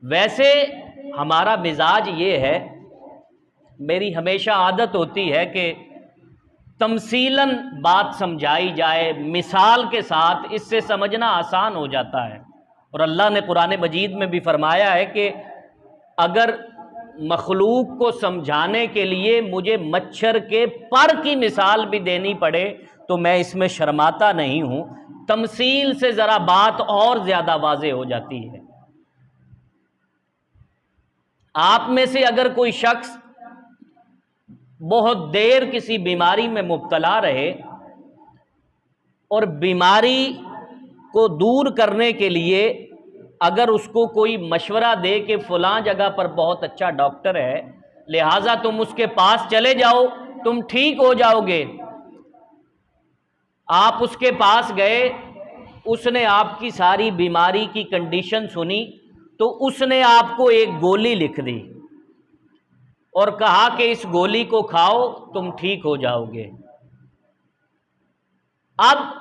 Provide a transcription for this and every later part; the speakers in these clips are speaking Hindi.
वैसे हमारा मिजाज ये है, मेरी हमेशा आदत होती है कि तमसीलन बात समझाई जाए, मिसाल के साथ, इससे समझना आसान हो जाता है। और अल्लाह ने कुरान मजीद में भी फरमाया है कि अगर मखलूक को समझाने के लिए मुझे मच्छर के पर की मिसाल भी देनी पड़े तो मैं इसमें शर्माता नहीं हूँ। तमसील से ज़रा बात और ज़्यादा वाज़े हो जाती है। आप में से अगर कोई शख्स बहुत देर किसी बीमारी में मुब्तला रहे और बीमारी को दूर करने के लिए अगर उसको कोई मशवरा दे कि फ़लाँ जगह पर बहुत अच्छा डॉक्टर है, लिहाजा तुम उसके पास चले जाओ, तुम ठीक हो जाओगे। आप उसके पास गए, उसने आपकी सारी बीमारी की कंडीशन सुनी, तो उसने आपको एक गोली लिख दी और कहा कि इस गोली को खाओ, तुम ठीक हो जाओगे। अब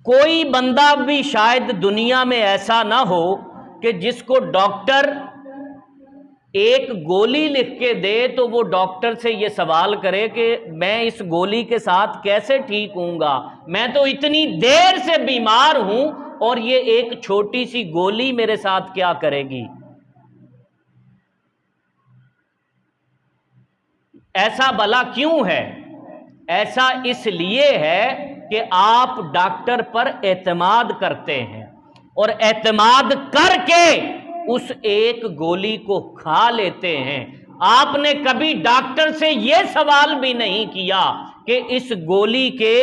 कोई बंदा भी शायद दुनिया में ऐसा ना हो कि जिसको डॉक्टर एक गोली लिख के दे तो वो डॉक्टर से ये सवाल करे कि मैं इस गोली के साथ कैसे ठीक होऊंगा, मैं तो इतनी देर से बीमार हूं और ये एक छोटी सी गोली मेरे साथ क्या करेगी। ऐसा भला क्यों है? ऐसा इसलिए है कि आप डॉक्टर पर एतमाद करते हैं और एतमाद करके उस एक गोली को खा लेते हैं। आपने कभी डॉक्टर से यह सवाल भी नहीं किया कि इस गोली के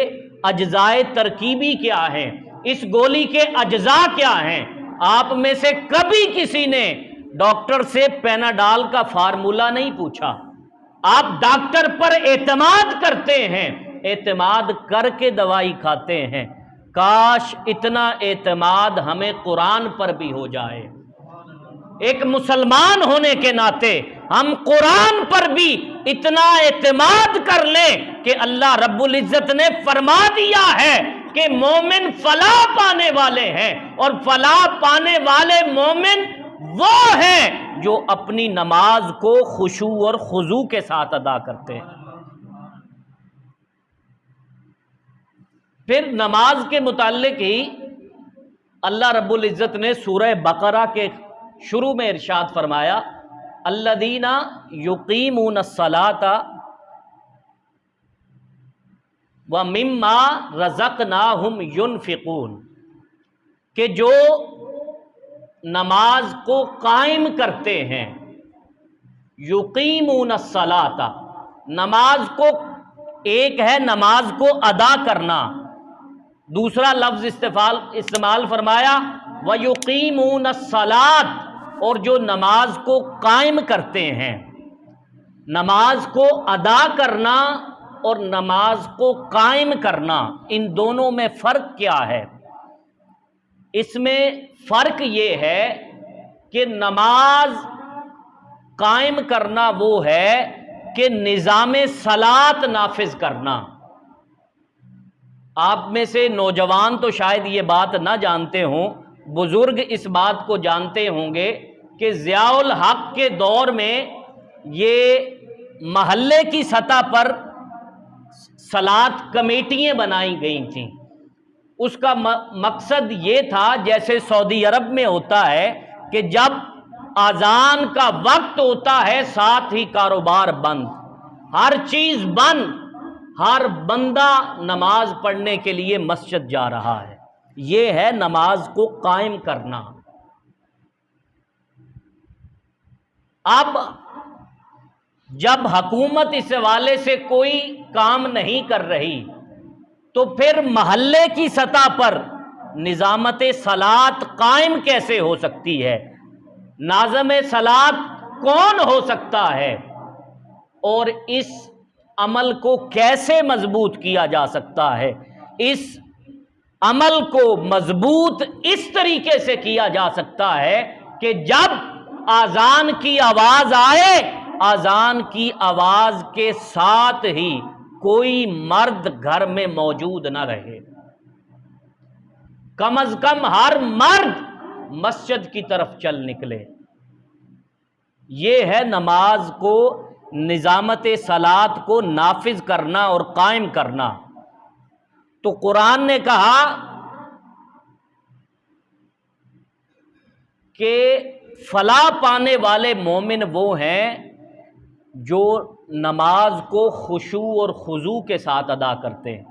अज्जाए तरकीबी क्या हैं, इस गोली के अज्जा क्या हैं। आप में से कभी किसी ने डॉक्टर से पैनाडॉल का फार्मूला नहीं पूछा। आप डॉक्टर पर एतमाद करते हैं, एतमाद करके दवाई खाते हैं। काश इतना एतमाद हमें कुरान पर भी हो जाए। एक मुसलमान होने के नाते हम कुरान पर भी इतना एतमाद कर लें कि अल्लाह रब्बुल इज्जत ने फरमा दिया है कि मोमिन फलाह पाने वाले हैं, और फलाह पाने वाले मोमिन वो हैं जो अपनी नमाज को खुशू और खुजू के साथ अदा करते हैं। फिर नमाज के मुताल्लिक ही अल्लाह रब्बुल इज्जत ने सूरह बकरा के शुरू में इरशाद फरमाया, अल्लदीना युकीमूनस्सलाता व मिम्मा रज़क़नाहुम युनफ़िक़ून, कि जो नमाज को कायम करते हैं। युकीमूनस्सलाता, नमाज को, एक है नमाज को अदा करना, दूसरा लफ्ज़ इस्तेमाल फरमाया व युकीमूनस्सलात, और जो नमाज को कायम करते हैं। नमाज को अदा करना और नमाज को कायम करना, इन दोनों में फ़र्क क्या है? इसमें फ़र्क ये है कि नमाज कायम करना वो है कि निज़ाम सलात नाफिज करना। आप में से नौजवान तो शायद ये बात ना जानते हों, बुज़ुर्ग इस बात को जानते होंगे कि ज़ियाउल हक के दौर में ये महल्ले की सतह पर सलात कमेटियाँ बनाई गई थीं। उसका मकसद ये था, जैसे सऊदी अरब में होता है कि जब अजान का वक्त होता है साथ ही कारोबार बंद, हर चीज़ बंद, हर बंदा नमाज पढ़ने के लिए मस्जिद जा रहा है। ये है नमाज को कायम करना। अब जब हुकूमत इस हवाले से कोई काम नहीं कर रही तो फिर महल्ले की सतह पर निज़ामत सलात कायम कैसे हो सकती है? नाज़िम सलात कौन हो सकता है? और इस अमल को कैसे मजबूत किया जा सकता है? इस अमल को मजबूत इस तरीके से किया जा सकता है कि जब आज़ान की आवाज़ आए, आज़ान की आवाज़ के साथ ही कोई मर्द घर में मौजूद न रहे। कम अज कम हर मर्द मस्जिद की तरफ चल निकले। ये है नमाज को, निज़ामत सलात को नाफिज करना और कायम करना। तो कुरान ने कहा कि फलाह पाने वाले मोमिन वो हैं जो नमाज को खुशू और खुजू के साथ अदा करते हैं।